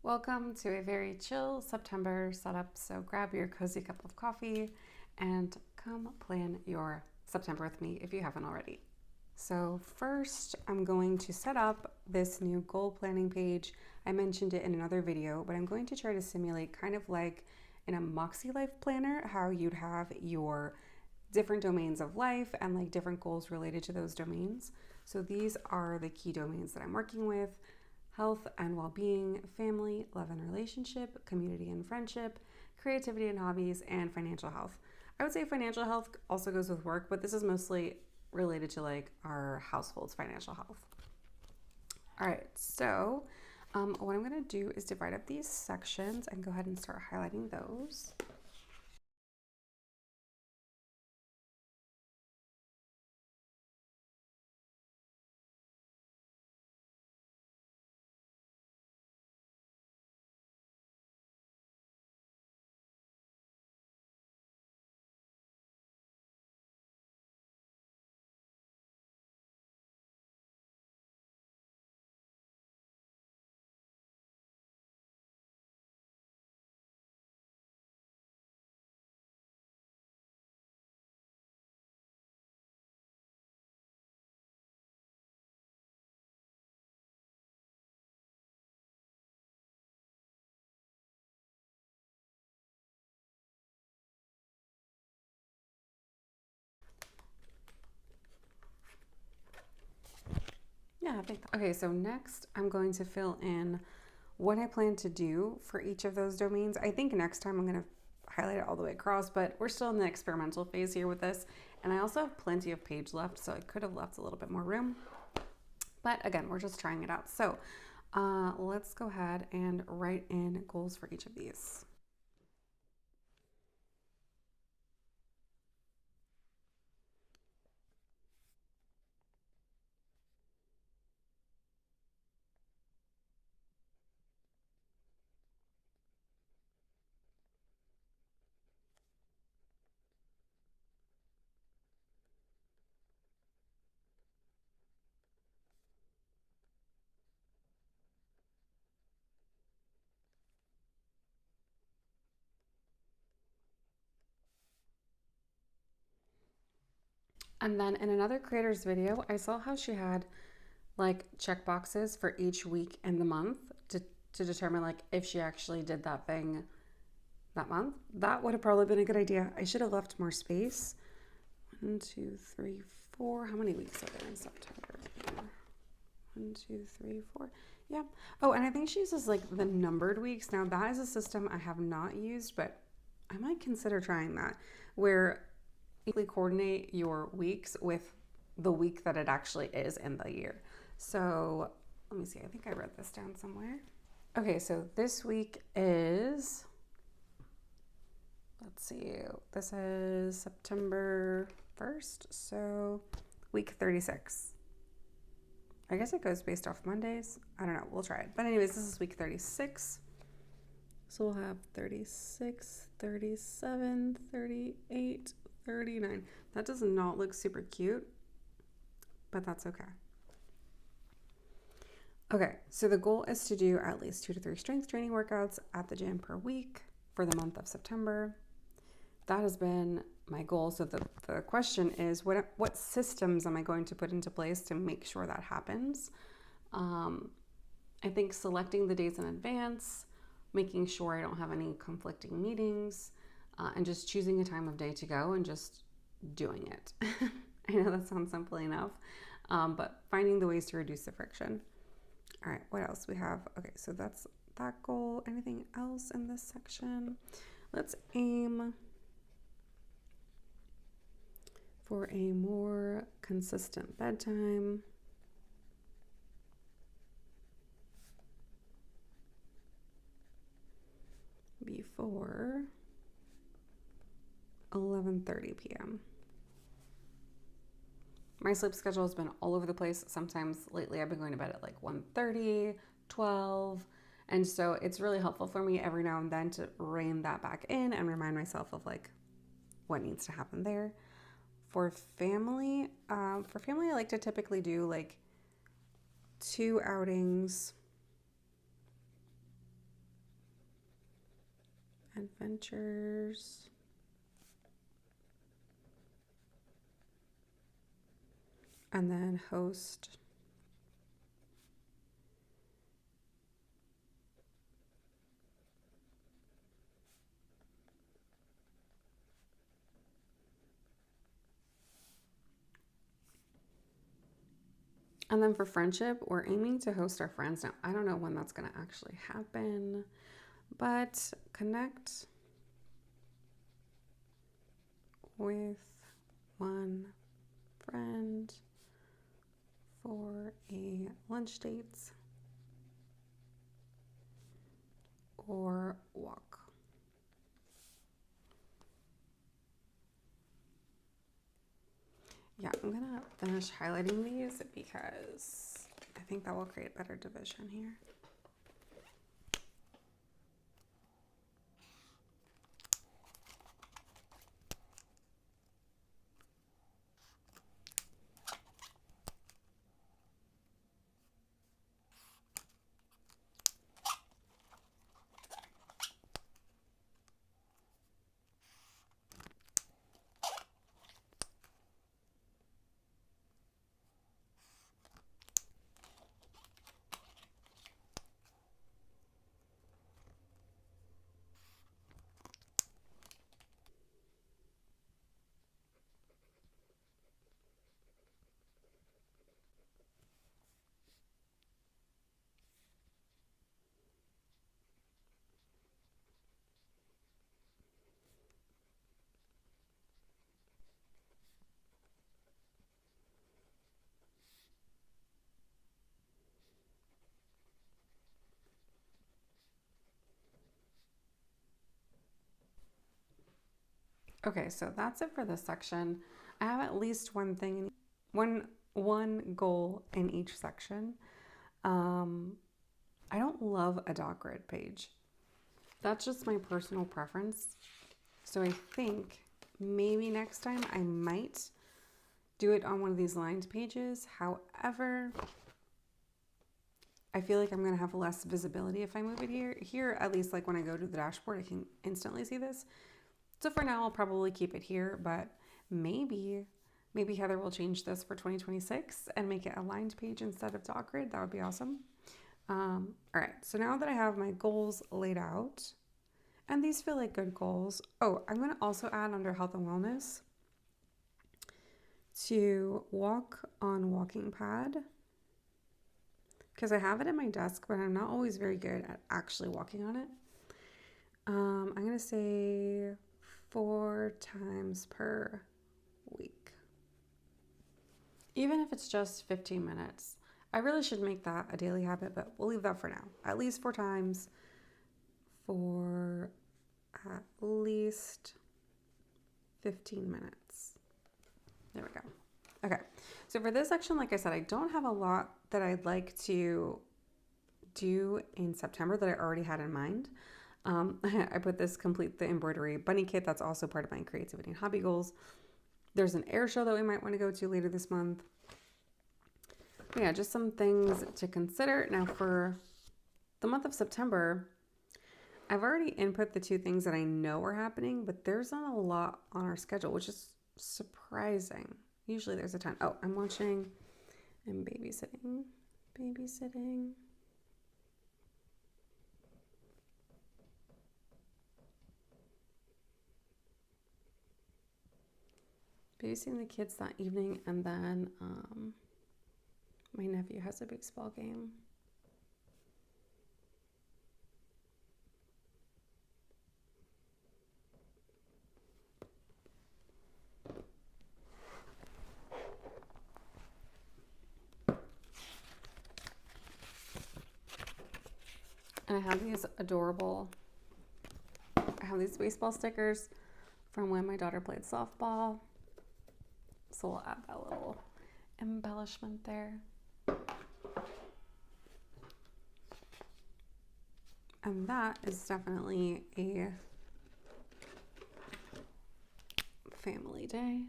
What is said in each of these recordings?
Welcome to a very chill September setup. So grab your cozy cup of coffee and come plan your September with me if you haven't already. So first, I'm going to set up this new goal planning page. I mentioned it in another video, but I'm going to try to simulate kind of like in a Moxie Life planner, how you'd have your different domains of life and like different goals related to those domains. So these are the key domains that I'm working with: health and well-being, family, love and relationship, community and friendship, creativity and hobbies, and financial health. I would say financial health also goes with work, but this is mostly related to like our household's financial health. All right, so what I'm gonna do is divide up these sections and go ahead and start highlighting those. Yeah, I think. Okay, so next I'm going to fill in what I plan to do for each of those domains. I think next time I'm going to highlight it all the way across, but we're still in the experimental phase here with this. And I also have plenty of page left, so I could have left a little bit more room. But again, we're just trying it out. So let's go ahead and write in goals for each of these. And then in another creator's video, I saw how she had like check boxes for each week in the month to determine like if she actually did that thing that month. That would have probably been a good idea. I should have left more space. 1, 2, 3, 4. How many weeks are there in September? 1, 2, 3, 4. Yeah. Oh, and I think she uses like the numbered weeks. Now that is a system I have not used, but I might consider trying that, where you coordinate your weeks with the week that it actually is in the year. So let me see. I think I wrote this down somewhere. Okay, so this week is, let's see, this is September 1st, so week 36. I guess it goes based off Mondays. I don't know. We'll try it. But anyways, this is week 36. So we'll have 36, 37, 38, 39. That does not look super cute, but that's okay. Okay, so the goal is to do at least 2 to 3 strength training workouts at the gym per week for the month of September. That has been my goal. So the question is, what systems am I going to put into place to make sure that happens? I think selecting the days in advance, making sure I don't have any conflicting meetings, and just choosing a time of day to go and just doing it. I know that sounds simple enough, but finding the ways to reduce the friction. All right, what else we have? Okay, so that's that goal. Anything else in this section? Let's aim for a more consistent bedtime. Before 11:30 p.m. My sleep schedule has been all over the place. Sometimes lately I've been going to bed at like 1:30, 12. And so it's really helpful for me every now and then to rein that back in and remind myself of like what needs to happen there. For family, I like to typically do like 2 outings, adventures. And then host. And then for friendship, we're aiming to host our friends. Now, I don't know when that's going to actually happen, but connect with one friend for a lunch date or walk. Yeah, I'm gonna finish highlighting these because I think that will create better division here. Okay, so that's it for this section. I have at least one thing, one goal in each section. I don't love a dot grid page. That's just my personal preference. So I think maybe next time I might do it on one of these lined pages. However, I feel like I'm going to have less visibility if I move it here. Here, at least like when I go to the dashboard, I can instantly see this. So for now, I'll probably keep it here, but maybe Heather will change this for 2026 and make it a lined page instead of dot grid. That would be awesome. All right, so now that I have my goals laid out, and these feel like good goals. Oh, I'm going to also add under health and wellness to walk on walking pad, because I have it at my desk, but I'm not always very good at actually walking on it. I'm going to say 4 times per week. Even if it's just 15 minutes. I really should make that a daily habit, but we'll leave that for now. At least 4 times for at least 15 minutes. There we go. Okay, so for this section, like I said, I don't have a lot that I'd like to do in September that I already had in mind. I put this complete the embroidery bunny kit. That's also part of my creativity and hobby goals. There's an air show that we might want to go to later this month. But yeah, just some things to consider. Now for the month of September, I've already input the 2 things that I know are happening, but there's not a lot on our schedule, which is surprising. Usually there's a ton. Oh, I'm watching and babysitting. Babysitting the kids that evening, and then my nephew has a baseball game. And I have these these baseball stickers from when my daughter played softball. So we'll add that little embellishment there. And that is definitely a family day.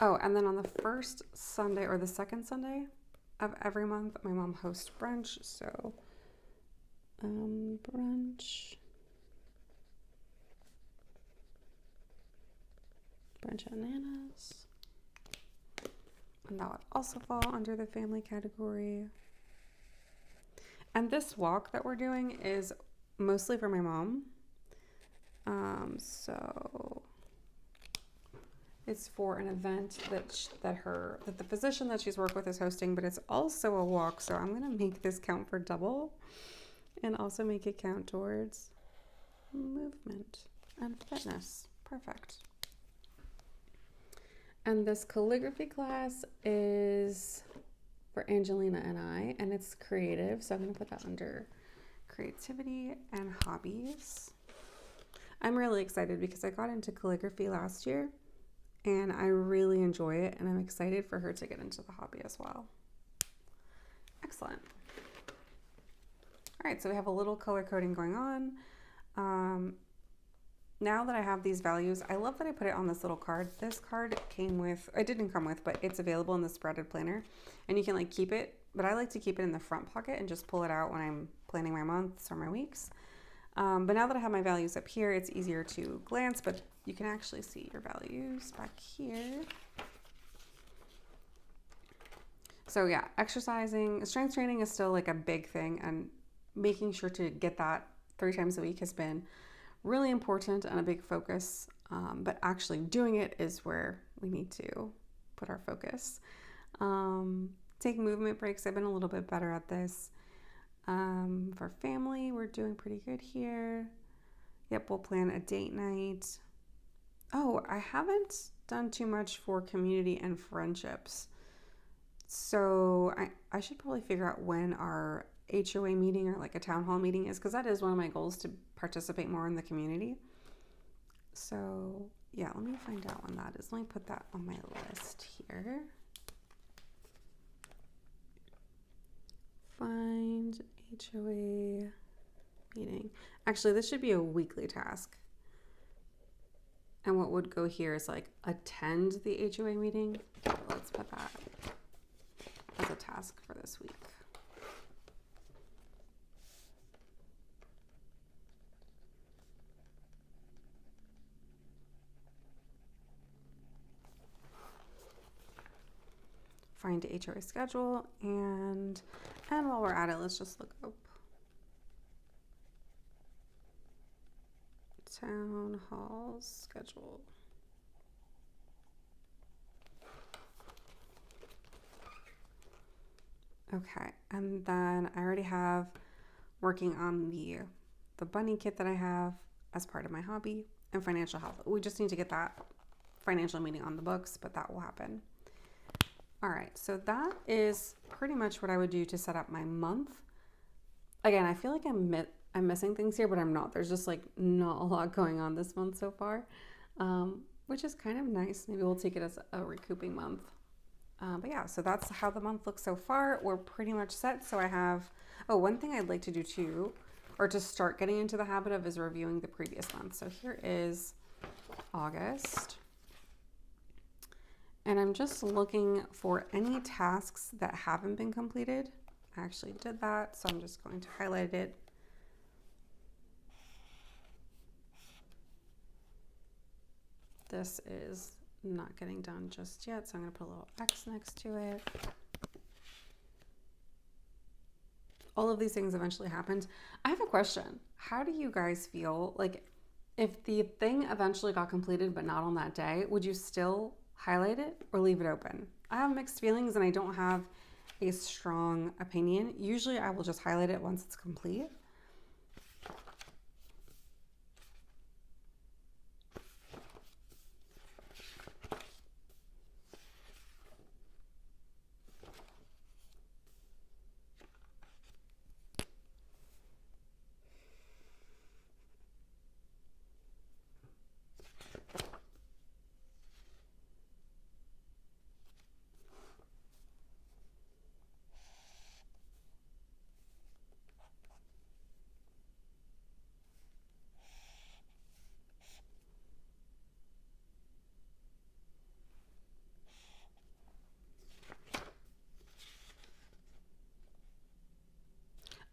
Oh, and then on the first Sunday or the second Sunday of every month, my mom hosts brunch. So Brunch. Brunch at Nana's. And that would also fall under the family category. And this walk that we're doing is mostly for my mom. So it's for an event that the physician that she's worked with is hosting, but it's also a walk. So I'm gonna make this count for double and also make it count towards movement and fitness. Perfect. And this calligraphy class is for Angelina and I, and it's creative. So I'm gonna put that under creativity and hobbies. I'm really excited because I got into calligraphy last year and I really enjoy it, and I'm excited for her to get into the hobby as well. Excellent. All right, so we have a little color coding going on. Now that I have these values, I love that I put it on this little card. This card it didn't come with, but it's available in the spreaded planner, and you can like keep it, but I like to keep it in the front pocket and just pull it out when I'm planning my months or my weeks. But now that I have my values up here, it's easier to glance, but you can actually see your values back here. So yeah, exercising, strength training is still like a big thing, and making sure to get that 3 times a week has been really important and a big focus. But actually doing it is where we need to put our focus. Take movement breaks. I've been a little bit better at this. For family, we're doing pretty good here. Yep, we'll plan a date night. Oh, I haven't done too much for community and friendships. So I should probably figure out when our HOA meeting or like a town hall meeting is, because that is one of my goals, to participate more in the community. So yeah, let me find out when that is. Let me put that on my list here. Find HOA meeting. Actually, this should be a weekly task. And what would go here is like attend the HOA meeting. Let's put that as a task for this week. Find HOA schedule, and while we're at it, let's just look up town hall schedule. Okay, and then I already have working on the bunny kit that I have as part of my hobby, and financial health. We just need to get that financial meeting on the books, but that will happen. All right, so that is pretty much what I would do to set up my month. Again, I feel like I'm missing things here, but I'm not. There's just like not a lot going on this month so far, which is kind of nice. Maybe we'll take it as a recouping month. But yeah, so that's how the month looks so far. We're pretty much set. So I have, one thing I'd like to do too, or to start getting into the habit of, is reviewing the previous month. So here is August. And I'm just looking for any tasks that haven't been completed. I actually did that, so I'm just going to highlight it. This is not getting done just yet, so I'm going to put a little X next to it. All of these things eventually happened. I have a question. How do you guys feel? Like, if the thing eventually got completed but not on that day, would you still highlight it or leave it open? I have mixed feelings and I don't have a strong opinion. Usually I will just highlight it once it's complete.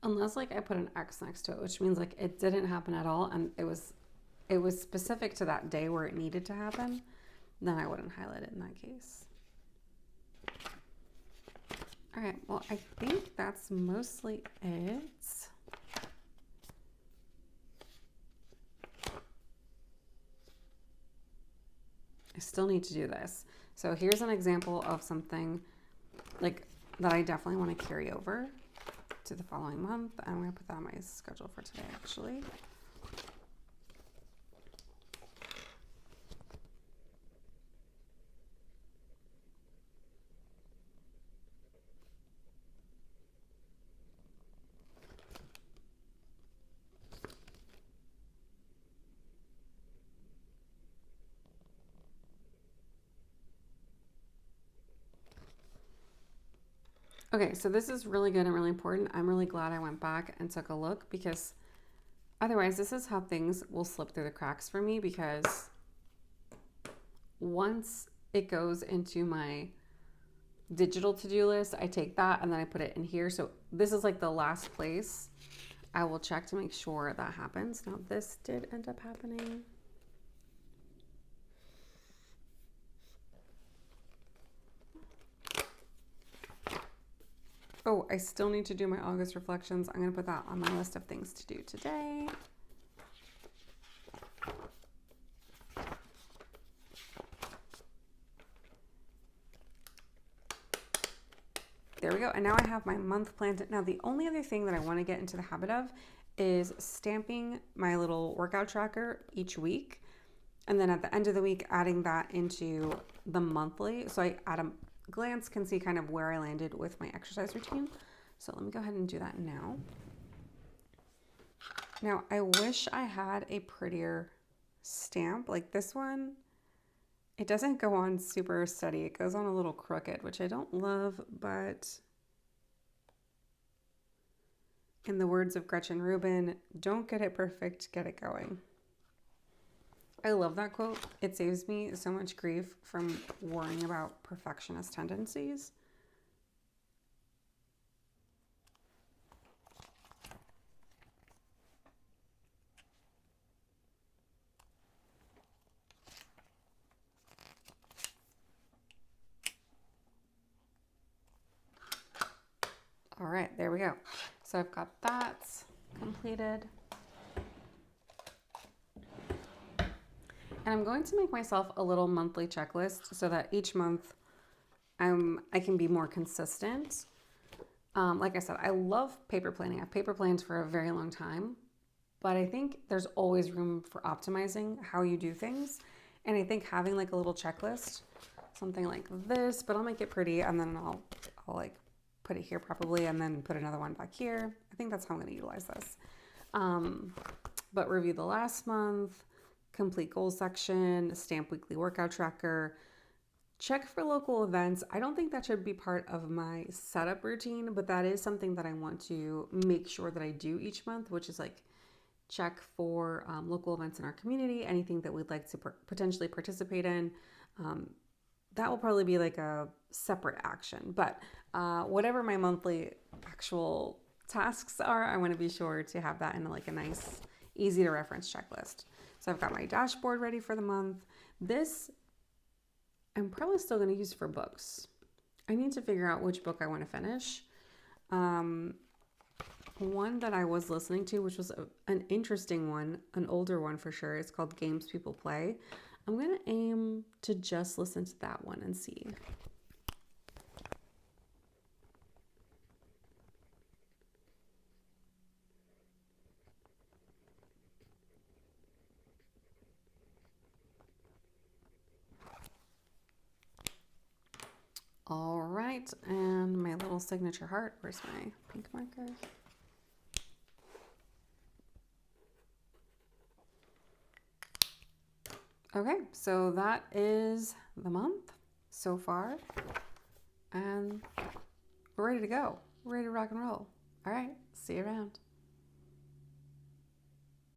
Unless like I put an X next to it, which means like it didn't happen at all and it was specific to that day where it needed to happen, then I wouldn't highlight it in that case. All right, well, I think that's mostly it. I still need to do this. So here's an example of something like that I definitely want to carry over to the following month. I'm going to put that on my schedule for today, actually. Okay, so this is really good and really important. I'm really glad I went back and took a look because otherwise this is how things will slip through the cracks for me, because once it goes into my digital to-do list, I take that and then I put it in here. So this is like the last place I will check to make sure that happens. Now this did end up happening. Oh, I still need to do my August reflections. I'm going to put that on my list of things to do today. There we go. And now I have my month planned. Now, the only other thing that I want to get into the habit of is stamping my little workout tracker each week. And then at the end of the week, adding that into the monthly. So I, at a glance, can see kind of where I landed with my exercise routine. So let me go ahead and do that now. Now, I wish I had a prettier stamp like this one. It doesn't go on super steady. It goes on a little crooked, which I don't love, but in the words of Gretchen Rubin, don't get it perfect, get it going. I love that quote. It saves me so much grief from worrying about perfectionist tendencies. All right, there we go. So I've got that completed. And I'm going to make myself a little monthly checklist so that each month I can be more consistent. Like I said, I love paper planning. I've paper planned for a very long time, but I think there's always room for optimizing how you do things. And I think having like a little checklist, something like this, but I'll make it pretty and then I'll like put it here probably and then put another one back here. I think that's how I'm going to utilize this. But review the last month, complete goals section, stamp weekly workout tracker, check for local events. I don't think that should be part of my setup routine, but that is something that I want to make sure that I do each month, which is like check for local events in our community, anything that we'd like to potentially participate in. That will probably be like a separate action, but whatever my monthly actual tasks are, I want to be sure to have that in like a nice, easy to reference checklist. So I've got my dashboard ready for the month. This I'm probably still going to use for books. I need to figure out which book I want to finish. One that I was listening to, which was an interesting one, an older one for sure, it's called Games People Play. I'm going to aim to just listen to that one and see. All right, and my little signature heart. Where's my pink marker? Okay, so that is the month so far, and we're ready to go. We're ready to rock and roll. All right, see you around.